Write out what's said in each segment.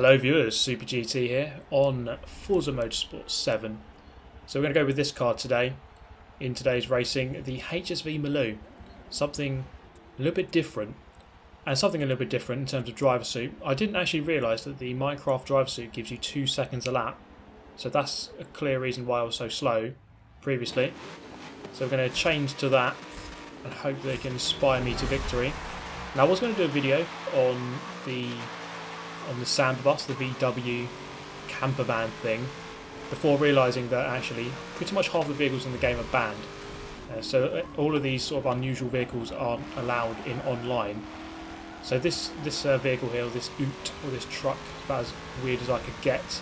Hello viewers, Super GT here on Forza Motorsport 7. So we're going to go with this car today, in today's racing, the HSV Maloo. Something a little bit different, and something a little bit different in terms of driver suit. I didn't actually realise that the Minecraft driver suit gives you 2 seconds a lap, so that's a clear reason why I was so slow previously. So we're going to change to that and hope they can inspire me to victory. Now I was going to do a video on the Samba bus, the VW camper van thing, before realising that actually pretty much half the vehicles in the game are banned. So all of these sort of unusual vehicles aren't allowed in online. So this vehicle here, this Ute, or this truck, is about as weird as I could get.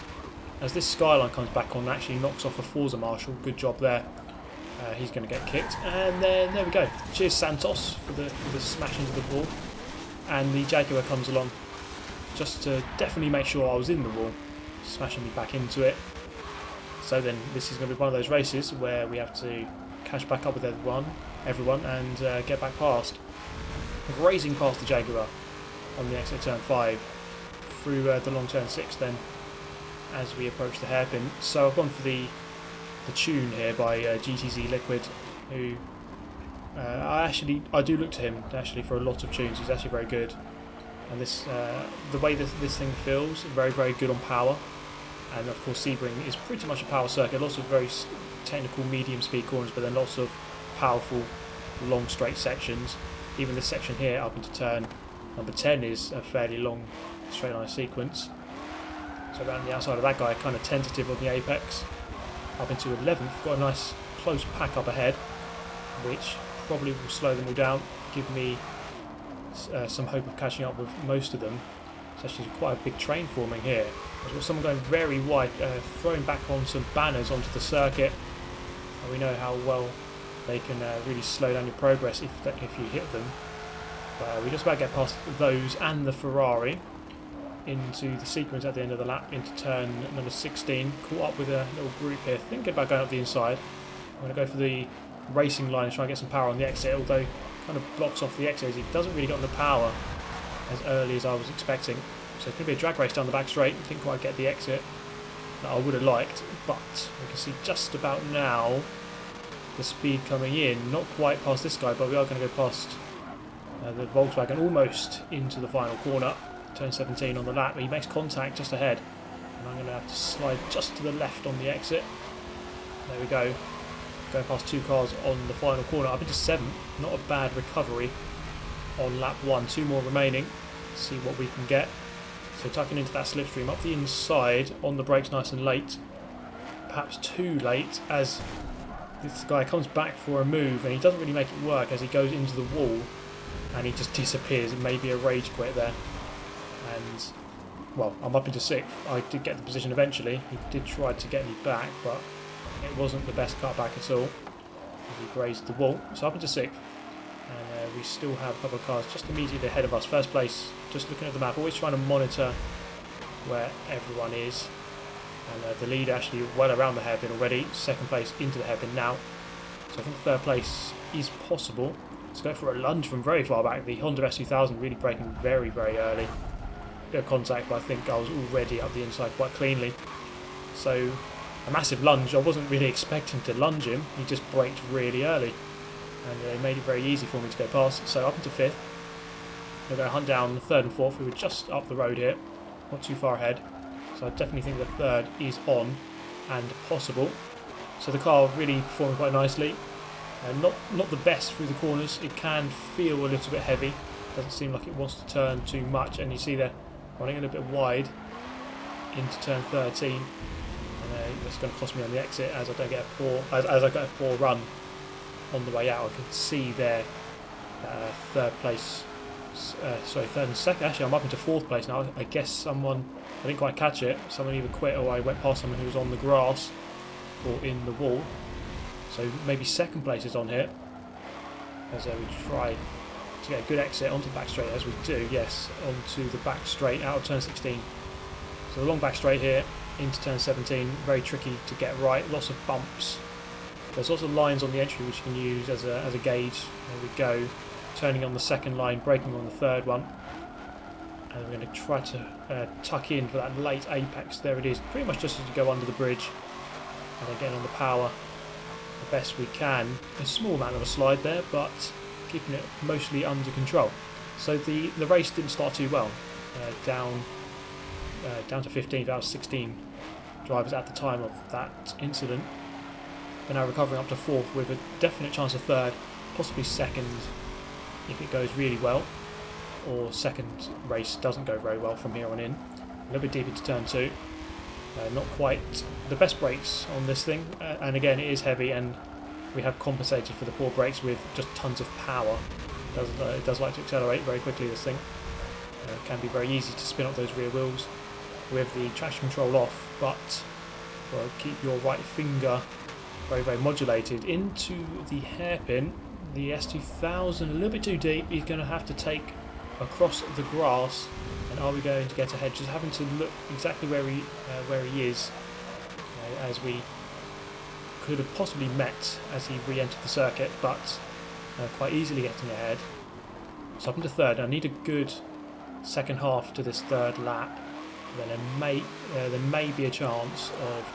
As this Skyline comes back on, actually knocks off a Forza Marshal. Good job there. He's going to get kicked, and then there we go. Cheers Santos for the smash into the ball, and the Jaguar comes along just to definitely make sure I was in the wall, smashing me back into it. So then this is going to be one of those races where we have to catch back up with everyone and get back past. Grazing past the Jaguar on the exit turn 5 through the long turn 6 then as we approach the hairpin. So I've gone for the tune here by GTz LiQuiD, who I do look to him actually for a lot of tunes. He's actually very good, and this the way this thing feels, very good on power. And of course Sebring is pretty much a power circuit, lots of very technical medium speed corners, but then lots of powerful long straight sections. Even this section here up into turn number 10 is a fairly long straight line sequence. So around the outside of that guy, kind of tentative on the apex. Up into 11th, got a nice close pack up ahead, which probably will slow them all down, give me some hope of catching up with most of them. It's actually quite a big train forming here. There's got someone going very wide, throwing back on some banners onto the circuit, and we know how well they can really slow down your progress if you hit them. We just about get past those and the Ferrari into the sequence at the end of the lap, into turn number 16, caught up with a little group here, thinking about going up the inside. I'm going to go for the racing line and try and get some power on the exit, although kind of blocks off the exit as he doesn't really get on the power as early as I was expecting. So it's going to be a drag race down the back straight. Didn't quite get the exit that I would have liked, but we can see just about now the speed coming in, not quite past this guy, but we are going to go past the Volkswagen almost into the final corner. Turn 17 on the lap, he makes contact just ahead, and I'm going to have to slide just to the left on the exit. There we go, going past 2 cars on the final corner, up into 7th, not a bad recovery on lap 1, 2 more remaining, see what we can get. So tucking into that slipstream up the inside, on the brakes nice and late, perhaps too late, as this guy comes back for a move and he doesn't really make it work as he goes into the wall and he just disappears. It may be a rage quit there. And, well, I'm up into 6th. I did get the position eventually. He did try to get me back, but it wasn't the best cut back at all. He grazed the wall. So up into 6th. And we still have a couple of cars just immediately ahead of us. First place, just looking at the map, always trying to monitor where everyone is. And the lead actually well around the hairpin already. 2nd place into the hairpin now. So I think 3rd place is possible. Let's go for a lunge from very far back. The Honda S2000 really braking very early. Bit of contact, but I think I was already up the inside quite cleanly. So a massive lunge. I wasn't really expecting to lunge him. He just braked really early, and it made it very easy for me to go past. So up into 5th. We're going to hunt down 3rd and 4th. We were just up the road here, not too far ahead. So I definitely think the 3rd is on and possible. So the car really performing quite nicely. Not the best through the corners. It can feel a little bit heavy. Doesn't seem like it wants to turn too much, and you see they're running a little bit wide into turn 13, and that's going to cost me on the exit as I don't get as I get a poor run on the way out. I can see there 3rd place, sorry, 3rd and 2nd. Actually, I'm up into 4th place now. I guess someone, I didn't quite catch it. Someone either quit or I went past someone who was on the grass or in the wall. So maybe 2nd place is on here as we try to get a good exit onto the back straight, as we do, yes, onto the back straight out of turn 16. So the long back straight here into turn 17, very tricky to get right, lots of bumps. There's lots of lines on the entry which you can use as a gauge. There we go, turning on the 2nd line, braking on the 3rd one, And we're going to try to tuck in for that late apex. There it is, pretty much just as you go under the bridge. And then getting on the power the best we can. A small amount of a slide there, but keeping it mostly under control. So the race didn't start too well. Down to 15th out of 16 drivers at the time of that incident. We're now recovering up to 4th with a definite chance of 3rd, possibly 2nd if it goes really well, or 2nd race doesn't go very well from here on in. A little bit deep into turn 2. Not quite the best brakes on this thing, and again it is heavy, and we have compensated for the poor brakes with just tons of power. It does like to accelerate very quickly, this thing. It can be very easy to spin up those rear wheels with the traction control off, but well, keep your right finger very modulated into the hairpin. The S2000 a little bit too deep. He's going to have to take across the grass, and are we going to get ahead? Just having to look exactly where he is, as we could have possibly met as he re-entered the circuit, but quite easily getting ahead. So up into 3rd. I need a good second half to this 3rd lap. Then there may be a chance of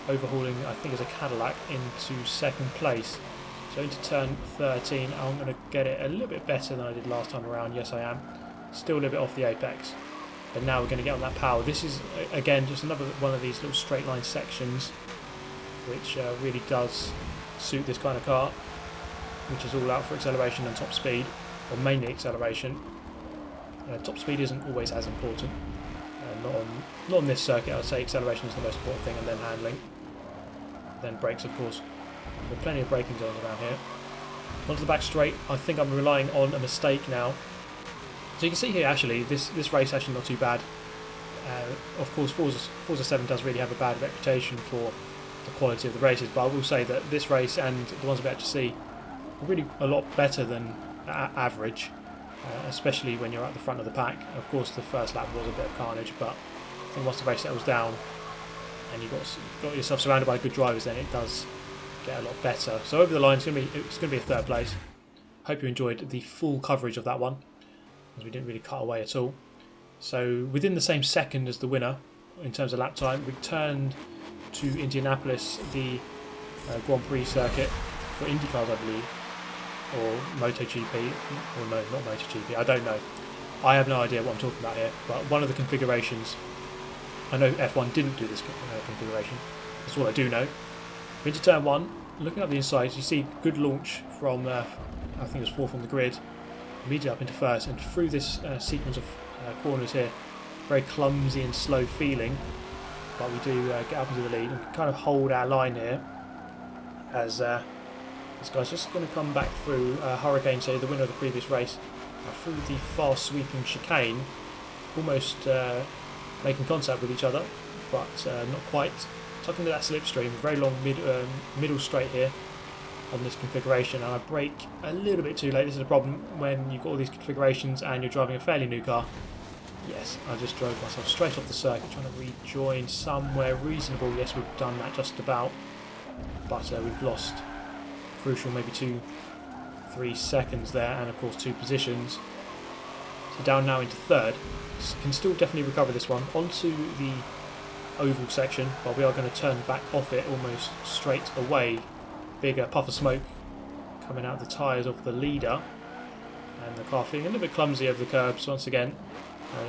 overhauling, I think it's a Cadillac, into 2nd place. So into turn 13, I'm going to get it a little bit better than I did last time around. Yes, I am. Still a little bit off the apex. But now we're going to get on that power. This is, again, just another one of these little straight line sections, which really does suit this kind of car, which is all out for acceleration and top speed, or mainly acceleration. Top speed isn't always as important. Not on this circuit. I would say acceleration is the most important thing, and then handling. Then brakes, of course. There are plenty of braking zones around here. Onto the back straight. I think I'm relying on a mistake now. So you can see here, actually, this race actually not too bad. Of course, Forza 7 does really have a bad reputation for the quality of the races, but I will say that this race and the ones we're about to see are really a lot better than average, especially when you're at the front of the pack. Of course, the first lap was a bit of carnage, but I think once the race settles down and you've got yourself surrounded by good drivers, then it does get a lot better. So over the line, it's going to be a 3rd place. Hope you enjoyed the full coverage of that one, as we didn't really cut away at all. So within the same second as the winner in terms of lap time, returned to Indianapolis, the Grand Prix circuit for IndyCars, I believe, or MotoGP, or no, not MotoGP, I don't know. I have no idea what I'm talking about here, but one of the configurations, I know F1 didn't do this configuration, that's all I do know. Into turn 1, looking up the inside, you see good launch from, I think it was 4th on the grid, immediately up into 1st, and through this sequence of corners here, very clumsy and slow feeling, but we do get up into the lead and kind of hold our line here, as this guy's just going to come back through Hurricane, so the winner of the previous race, through the fast sweeping chicane, almost making contact with each other, but not quite. Tucking into that slipstream, very long middle straight here on this configuration, and I brake a little bit too late. This is a problem when you've got all these configurations and you're driving a fairly new car. Yes, I just drove myself straight off the circuit, trying to rejoin somewhere reasonable. Yes, we've done that just about, but we've lost crucial maybe 2-3 seconds there, and of course 2 positions. So down now into 3rd. Can still definitely recover this one onto the oval section, but we are going to turn back off it almost straight away. Bigger puff of smoke coming out of the tyres of the leader, and the car feeling a little bit clumsy over the curbs once again.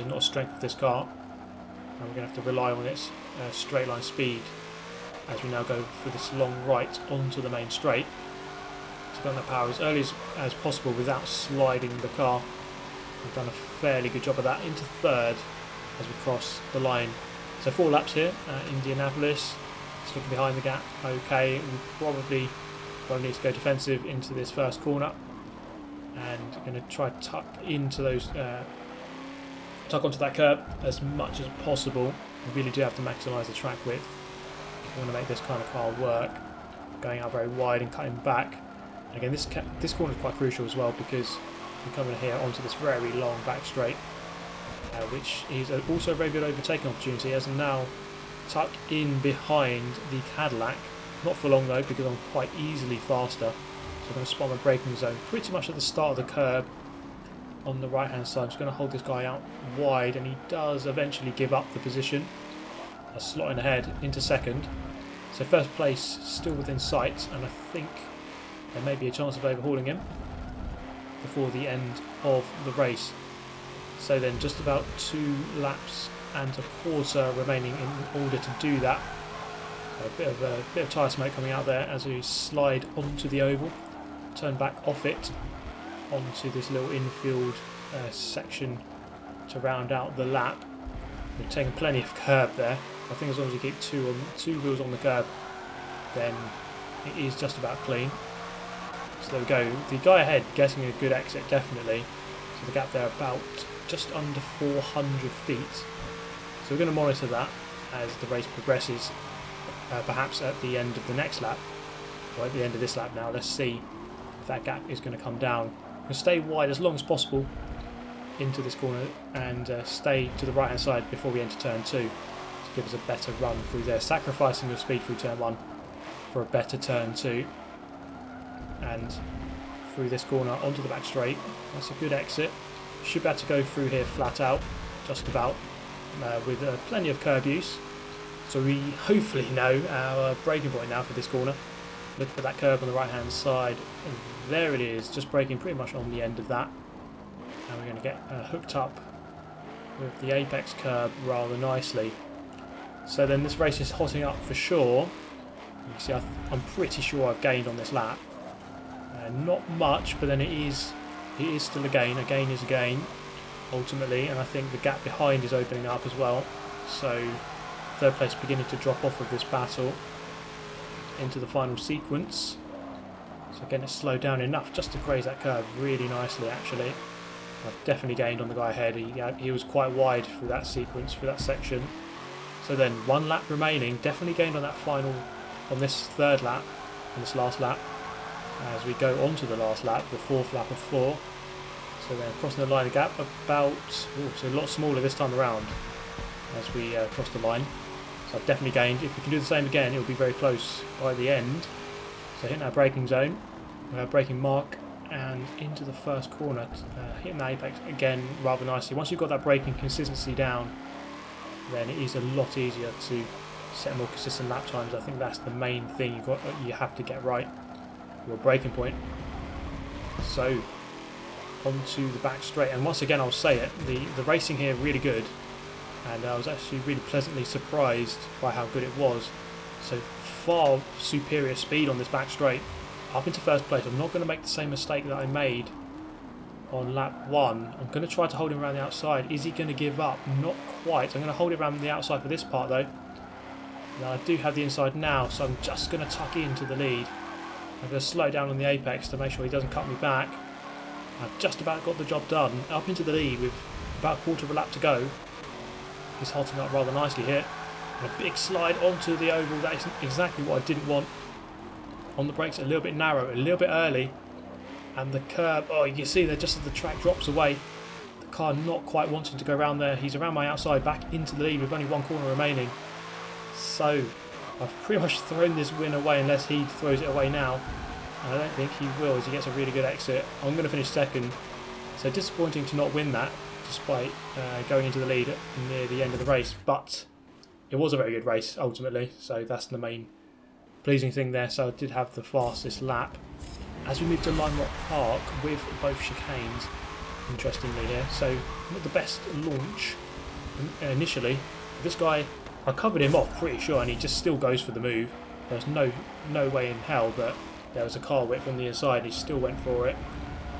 Not a strength of this car, and we're going to have to rely on its straight line speed as we now go for this long right onto the main straight to get on that power as early as possible without sliding the car. We've done a fairly good job of that. Into 3rd as we cross the line. So 4 laps here at Indianapolis. Just looking behind the gap. Okay, we probably need to go defensive into this first corner, and going to try to tuck into those, tuck onto that curb as much as possible. We really do have to maximise the track width if we want to make this kind of car work. Going out very wide and cutting back. And again, this corner is quite crucial as well, because we're coming here onto this very long back straight, which is also a very good overtaking opportunity, as I'm now tucked in behind the Cadillac. Not for long though, because I'm quite easily faster. So I'm going to spot my braking zone pretty much at the start of the curb, on the right hand side. I'm just going to hold this guy out wide, and he does eventually give up the position. Slotting ahead into second. So first place still within sight, and I think there may be a chance of overhauling him before the end of the race. So then just about 2 laps and a quarter remaining in order to do that. A bit of tyre smoke coming out there as we slide onto the oval, turn back off it onto this little infield section to round out the lap. We're taking plenty of curb there. I think as long as you keep two wheels on the curb, then it is just about clean. So there we go. The guy ahead getting a good exit, definitely. So the gap there about just under 400 feet. So we're going to monitor that as the race progresses, perhaps at the end of the next lap, or at the end of this lap now. Let's see if that gap is going to come down. I'm going to stay wide as long as possible into this corner and stay to the right hand side before we enter turn 2 to give us a better run through there, sacrificing your speed through turn 1 for a better turn 2. And through this corner onto the back straight. That's a good exit. Should be able to go through here flat out, just about, with plenty of curb use. So we hopefully know our braking point now for this corner. Look for that curb on the right hand side, and there it is, just braking pretty much on the end of that. And we're going to get hooked up with the apex curb rather nicely. So then this race is hotting up for sure. You can see I'm pretty sure I've gained on this lap. Not much, but then it is still a gain. A gain is a gain, ultimately, and I think the gap behind is opening up as well. So third place beginning to drop off of this battle into the final sequence. So again, it's slowed down enough just to graze that curve really nicely, actually. I've definitely gained on the guy ahead. He was quite wide through that sequence, through that section. So then 1 lap remaining, definitely gained on that final, on this third lap, on this last lap. As we go on to the last lap, the 4th lap of 4. So then crossing the line of gap about, so a lot smaller this time around as we cross the line. So I've definitely gained. If we can do the same again, it will be very close by the end. So hitting our braking zone, braking mark, and into the first corner, hitting the apex again rather nicely. Once you've got that braking consistency down, then it is a lot easier to set more consistent lap times. I think that's the main thing you have to get right. Your braking point. So onto the back straight, and once again I'll say it, the racing here really good, and I was actually really pleasantly surprised by how good it was. So far superior speed on this back straight up into first place. I'm not going to make the same mistake that I made on lap 1. I'm going to try to hold him around the outside. Is he going to give up? Not quite. I'm going to hold it around the outside for this part though. Now I do have the inside now, so I'm just going to tuck into the lead. I'm going to slow down on the apex to make sure he doesn't cut me back. I've just about got the job done. Up into the lead with about a quarter of a lap to go. He's halting up rather nicely here. And a big slide onto the oval. That is exactly what I didn't want. On the brakes, a little bit narrow, a little bit early. And the curb, oh, you can see there just as the track drops away. The car not quite wanting to go around there. He's around my outside, back into the lead with only 1 corner remaining. So I've pretty much thrown this win away unless he throws it away now. And I don't think he will, as he gets a really good exit. I'm going to finish second. So disappointing to not win that, despite going into the lead near the end of the race. But it was a very good race, ultimately. So that's the main pleasing thing there. So I did have the fastest lap. As we move to Lime Rock Park with both chicanes, interestingly here. So not the best launch initially. This guy, I covered him off pretty sure, and he just still goes for the move. There's no way in hell that there was a car whip from the inside. He still went for it,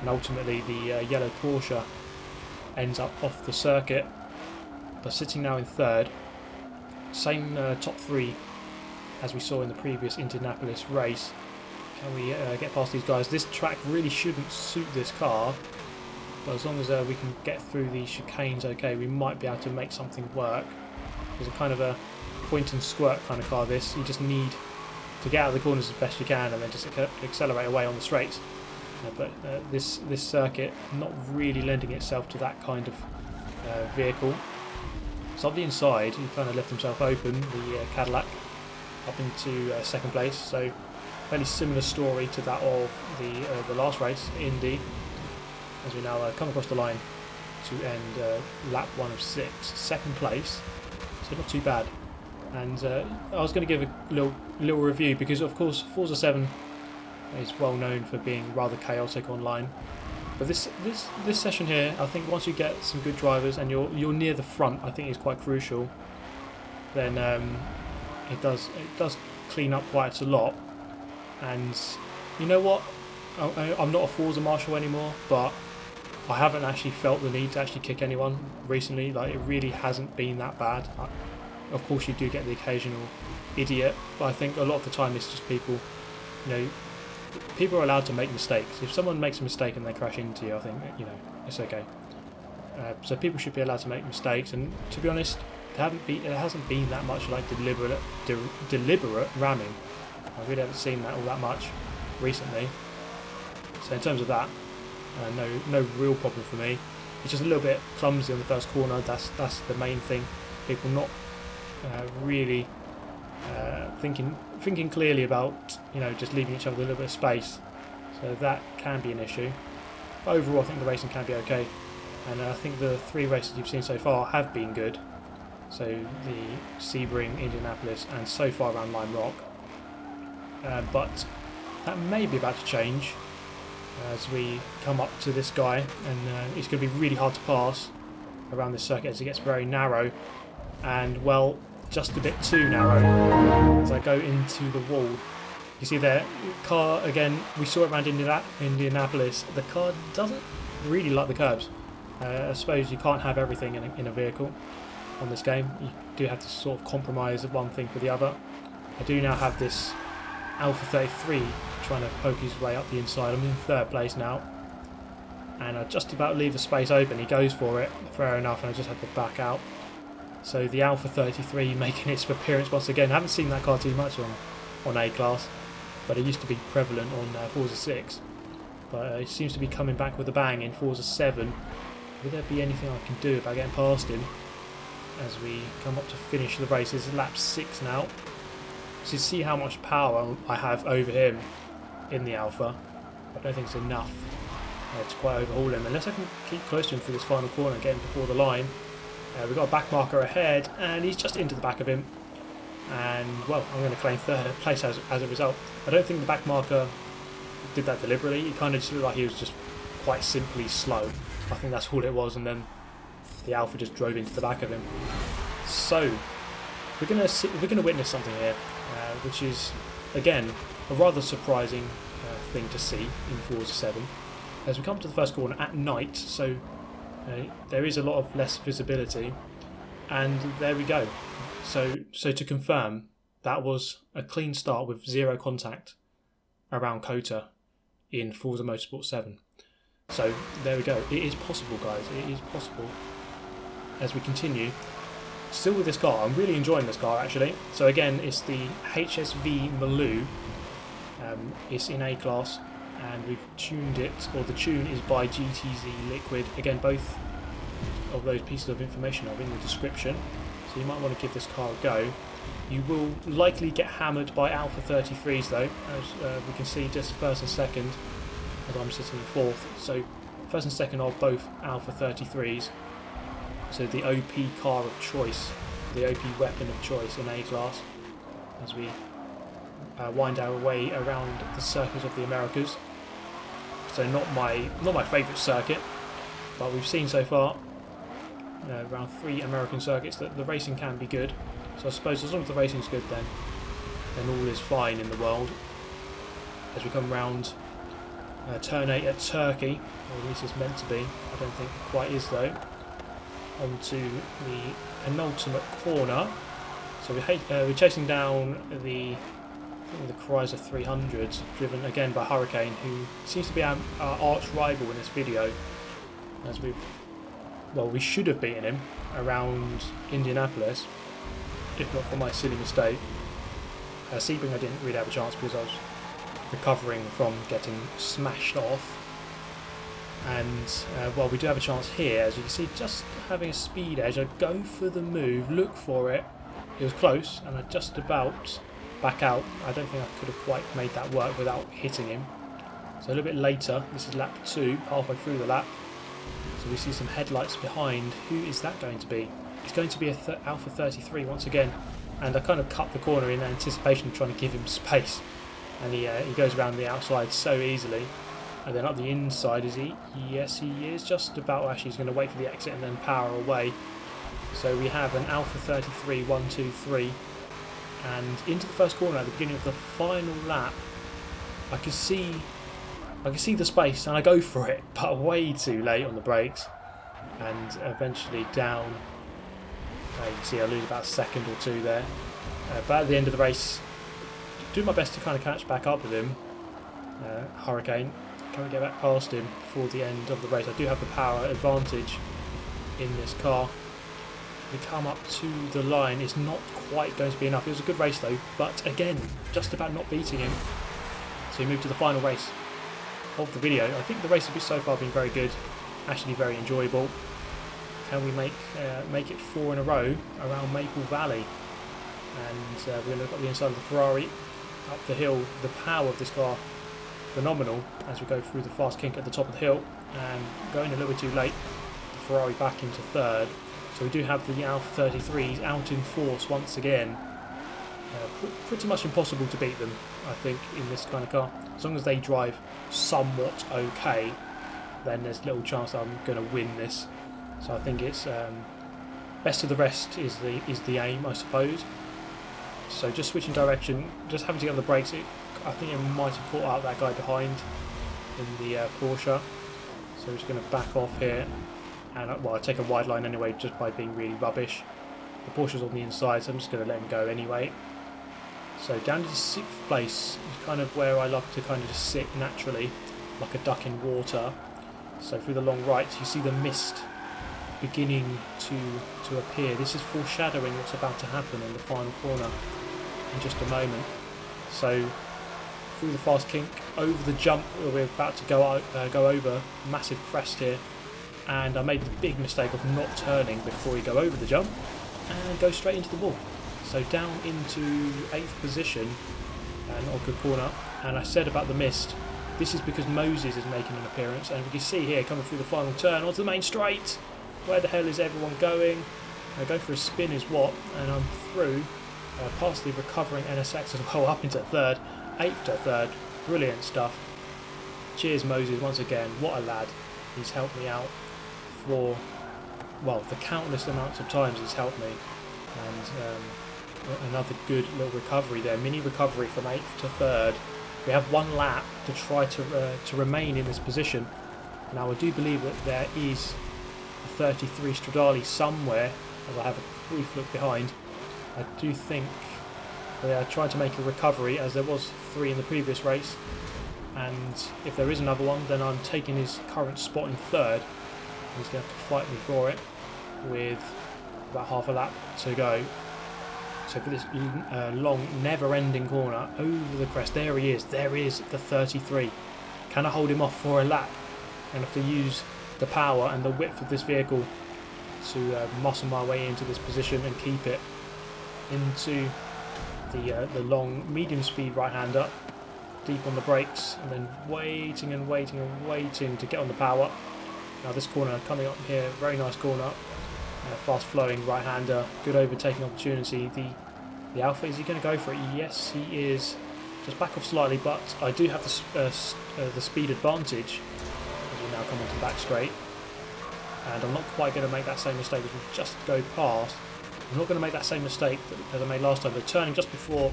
and ultimately the yellow Porsche ends up off the circuit. But sitting now in third, same top 3 as we saw in the previous Indianapolis race. Can we get past these guys? This track really shouldn't suit this car, but as long as we can get through these chicanes okay, we might be able to make something work. It's a kind of a point and squirt kind of car this. You just need to get out of the corners as best you can and then just accelerate away on the straights. But this circuit not really lending itself to that kind of vehicle. So up the inside, he kind of left himself open, the Cadillac, up into second place. So fairly similar story to that of the last race, Indy. as we now come across the line to end lap 1 of 6, second place, so not too bad. And I was going to give a little review because of course Forza 7 is well known for being rather chaotic online, but this session here, I think once you get some good drivers and you're near the front, I think is quite crucial. Then it does clean up quite a lot. And you know what? I'm not a Forza marshal anymore, but I haven't actually felt the need to actually kick anyone recently. Like, it really hasn't been that bad. Of course, you do get the occasional idiot, but I think a lot of the time it's just people. You know, people are allowed to make mistakes. If someone makes a mistake and they crash into you, I think, you know, it's okay. So people should be allowed to make mistakes. And to be honest, there hasn't been that much like deliberate ramming. I really haven't seen that all that much recently. So in terms of that, no real problem for me. It's just a little bit clumsy on the first corner. That's the main thing. People not really thinking clearly about, you know, just leaving each other a little bit of space. So that can be an issue. But overall, I think the racing can be okay, and I think the 3 races you've seen so far have been good. So the Sebring, Indianapolis, and so far around Lime Rock. But that may be about to change as we come up to this guy, and it's going to be really hard to pass around this circuit as it gets very narrow, and well, just a bit too narrow as I go into the wall. You see there, car again, we saw it around Indianapolis, the car doesn't really like the curbs. I suppose you can't have everything in a vehicle on this game. You do have to sort of compromise one thing for the other. I do now have this Alpha 33 trying to poke his way up the inside. I'm in 3rd place now, and I just about leave the space open. He goes for it, fair enough, and I just have to back out. So the Alpha 33 making its appearance once again. I haven't seen that car too much on A-Class, but it used to be prevalent on Forza 6. But it seems to be coming back with a bang in Forza 7. Will there be anything I can do about getting past him as we come up to finish the race? This is lap 6 now. So you see how much power I have over him in the Alpha. I don't think it's enough to quite overhaul him, unless I can keep close to him for this final corner and get him before the line. We've got a back marker ahead, and he's just into the back of him. And, well, I'm going to claim 3rd place as a result. I don't think the back marker did that deliberately. It kind of just looked like he was just quite simply slow. I think that's all it was, and then the Alpha just drove into the back of him. So we're going to witness something here, which is again a rather surprising thing to see in Forza 7. As we come to the first corner at night, so there is a lot of less visibility, and there we go. So to confirm, that was a clean start with 0 contact around Kota in Forza Motorsport 7. So there we go. It is possible, guys. It is possible. As we continue, still with this car, I'm really enjoying this car actually. So again, it's the HSV Maloo. It's in A-Class, and we've tuned it, or the tune is by GTz LiQuiD. Again, both of those pieces of information are in the description, so you might want to give this car a go. You will likely get hammered by Alpha 33s though, as we can see just 1st and 2nd, as I'm sitting in 4th. So 1st and 2nd are both Alpha 33s. So the OP car of choice, the OP weapon of choice in A-Class, as we wind our way around the circuit of the Americas. So not my favourite circuit, but we've seen so far around 3 American circuits that the racing can be good. So I suppose as long as the racing's good, then all is fine in the world. As we come round turn 8 at Turkey, or at least it's meant to be. I don't think it quite is though. Onto the penultimate corner. So we're chasing down the Chrysler 300, driven again by Hurricane, who seems to be our arch rival in this video, as we should have beaten him around Indianapolis, if not for my silly mistake. Sebring I didn't really have a chance because I was recovering from getting smashed off. And well, we do have a chance here, as you can see, just having a speed edge. I go for the move, look for it. It was close, and I just about back out. I don't think I could have quite made that work without hitting him. So a little bit later, this is lap 2, halfway through the lap. So we see some headlights behind. Who is that going to be? It's going to be a Alpha 33 once again. And I kind of cut the corner in anticipation of trying to give him space. And he goes around the outside so easily. And then up the inside, is he? Yes, he is. Just about. Actually, he's going to wait for the exit and then power away. So we have an Alpha 33, 1, 2, 3. And into the first corner at the beginning of the final lap, I can see the space and I go for it, but way too late on the brakes. And eventually down. You can see I lose about a second or two there. But at the end of the race, do my best to kind of catch back up with him. Hurricane, can we get back past him before the end of the race? I do have the power advantage in this car. We come up to the line, it's not quite going to be enough. It was a good race though, but again, just about not beating him. So we move to the final race of the video. I think the race has so far been very good, actually very enjoyable. Can we make it 4 in a row around Maple Valley? And we're going to look at the inside of the Ferrari, up the hill. The power of this car, phenomenal, as we go through the fast kink at the top of the hill. And going a little bit too late, the Ferrari back into third. So we do have the Alpha 33s out in force once again. Pretty much impossible to beat them, I think, in this kind of car. As long as they drive somewhat okay, then there's little chance I'm going to win this. So I think it's best of the rest is the aim, I suppose. So just switching direction, just having to get on the brakes. I think it might have caught out that guy behind in the Porsche. So we're just going to back off here. And well, I take a wide line anyway, just by being really rubbish. The Porsche's on the inside, so I'm just going to let him go anyway. So down to the 6th place is kind of where I love to kind of just sit naturally, like a duck in water. So through the long right, you see the mist beginning to appear. This is foreshadowing what's about to happen in the final corner in just a moment. So through the fast kink, over the jump where we're about to go over, massive crest here, and I made the big mistake of not turning before we go over the jump and go straight into the wall. So down into 8th position, and not a good corner. And I said about the mist, this is because Moses is making an appearance, and we can see here coming through the final turn onto the main straight. Where the hell is everyone going? I go for a spin is what, and I'm through, past the recovering NSX as well, up into 3rd, 8th to 3rd, brilliant stuff. Cheers Moses once again, what a lad. He's helped me out for, well, the countless amounts of times he's helped me. And another good little recovery there, mini recovery from 8th to 3rd. We have one lap to try to remain in this position. Now I do believe that there is a 33 Stradale somewhere, as I have a brief look behind. I do think they are trying to make a recovery, as there was 3 in the previous race, and if there is another one, then I'm taking his current spot in 3rd. He's going to have to fight me for it with about half a lap to go. So for this long, never-ending corner over the crest, there he is. There is the 33. Can I hold him off for a lap? And have to use the power and the width of this vehicle to muscle my way into this position and keep it into the long, medium-speed right-hander, deep on the brakes, and then waiting and waiting and waiting to get on the power. Now this corner coming up here, very nice corner. Fast flowing right-hander, good overtaking opportunity. The Alpha, is he going to go for it? Yes, he is. Just back off slightly, but I do have the speed advantage as we now come onto the back straight. And I'm not quite going to make that same mistake as we just go past. I'm not going to make that same mistake that I made last time. But turning just before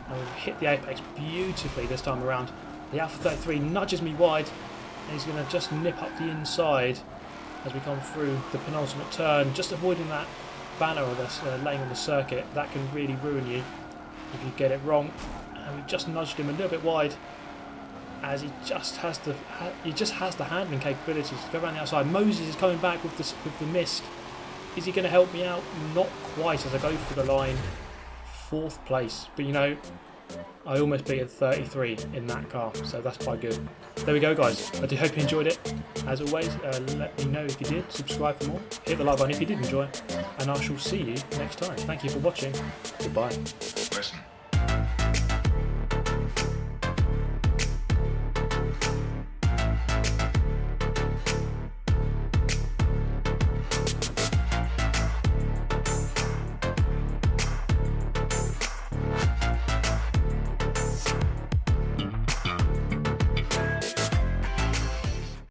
I hit the apex beautifully this time around. The Alpha 33 nudges me wide, and he's going to just nip up the inside as we come through the penultimate turn, just avoiding that banner that's laying on the circuit. That can really ruin you if you get it wrong. And we just nudged him a little bit wide, as he just has the handling capabilities to go around the outside. Moses is coming back with the mist. Is he going to help me out? Not quite, as I go for the line. 4th place, but you know, I almost beat a 33 in that car, so that's quite good. There we go, guys. I do hope you enjoyed it. As always, let me know if you did. Subscribe for more. Hit the like button if you did enjoy. And I shall see you next time. Thank you for watching. Goodbye. Listen.